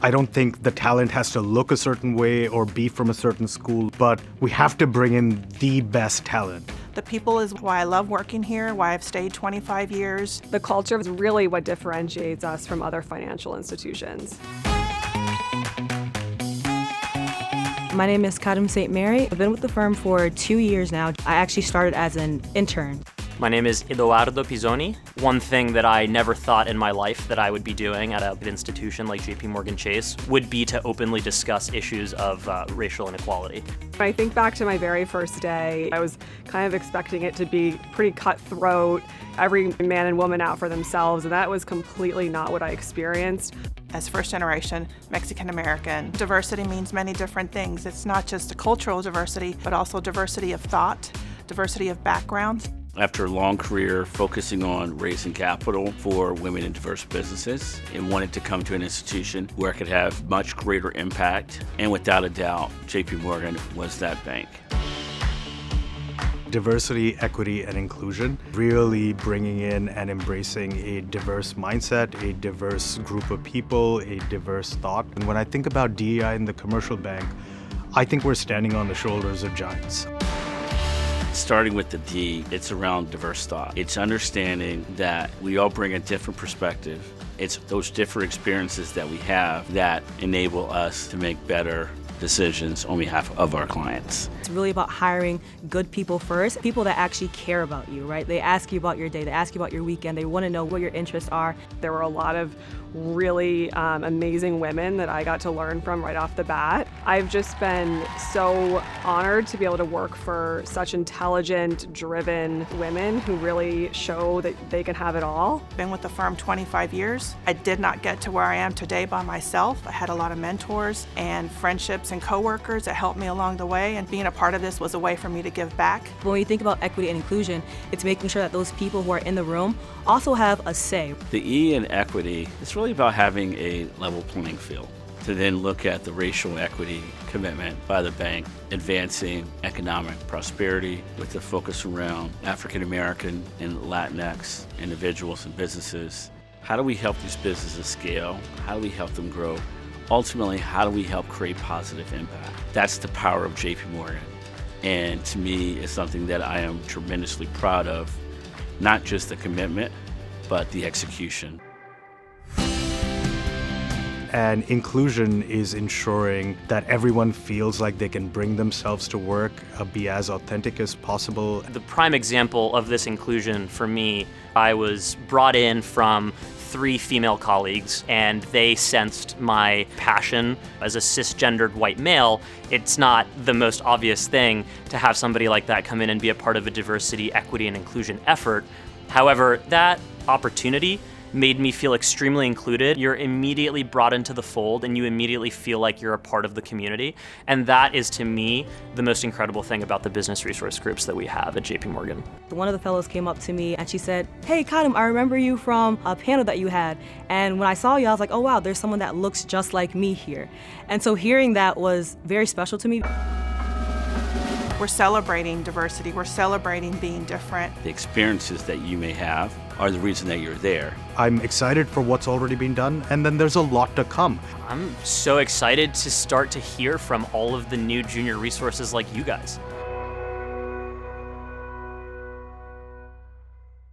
I don't think the talent has to look a certain way or be from a certain school, but we have to bring in the best talent. The people is why I love working here, why I've stayed 25 years. The culture is really what differentiates us from other financial institutions. My name is Kadam St. Mary. I've been with the firm for 2 years now. I actually started as an intern. My name is Edoardo Pisoni. One thing that I never thought in my life that I would be doing at an institution like JPMorgan Chase would be to openly discuss issues of racial inequality. When I think back to my very first day, I was kind of expecting it to be pretty cutthroat, every man and woman out for themselves, and that was completely not what I experienced. As first generation Mexican American, diversity means many different things. It's not just a cultural diversity, but also diversity of thought, diversity of backgrounds. After a long career focusing on raising capital for women in diverse businesses and wanted to come to an institution where I could have much greater impact, and without a doubt, JPMorgan was that bank. Diversity, equity, and inclusion, really bringing in and embracing a diverse mindset, a diverse group of people, a diverse thought. And when I think about DEI in the commercial bank, I think we're standing on the shoulders of giants. Starting with the D, it's around diverse thought. It's understanding that we all bring a different perspective. It's those different experiences that we have that enable us to make better decisions on behalf of our clients. It's really about hiring good people first, people that actually care about you, right? They ask you about your day, they ask you about your weekend, they want to know what your interests are. There were a lot of really amazing women that I got to learn from right off the bat. I've just been so honored to be able to work for such intelligent, driven women who really show that they can have it all. Been with the firm 25 years. I did not get to where I am today by myself. I had a lot of mentors and friendships and coworkers that helped me along the way, and being a part of this was a way for me to give back. When you think about equity and inclusion, it's making sure that those people who are in the room also have a say. The E in equity, it's really about having a level playing field to then look at the racial equity commitment by the bank, advancing economic prosperity with a focus around African American and Latinx individuals and businesses. How do we help these businesses scale? How do we help them grow? Ultimately, how do we help create positive impact? That's the power of JPMorgan. And to me, it's something that I am tremendously proud of, not just the commitment, but the execution. And inclusion is ensuring that everyone feels like they can bring themselves to work, be as authentic as possible. The prime example of this inclusion for me, I was brought in from 3 female colleagues, and they sensed my passion as a cisgendered white male. It's not the most obvious thing to have somebody like that come in and be a part of a diversity, equity, and inclusion effort. However, that opportunity made me feel extremely included. You're immediately brought into the fold and you immediately feel like you're a part of the community. And that is, to me, the most incredible thing about the business resource groups that we have at JPMorgan. One of the fellows came up to me and she said, "Hey, Kadam, I remember you from a panel that you had. And when I saw you, I was like, oh wow, there's someone that looks just like me here." And so hearing that was very special to me. We're celebrating diversity. We're celebrating being different. The experiences that you may have are the reason that you're there. I'm excited for what's already been done, and then there's a lot to come. I'm so excited to start to hear from all of the new junior resources like you guys.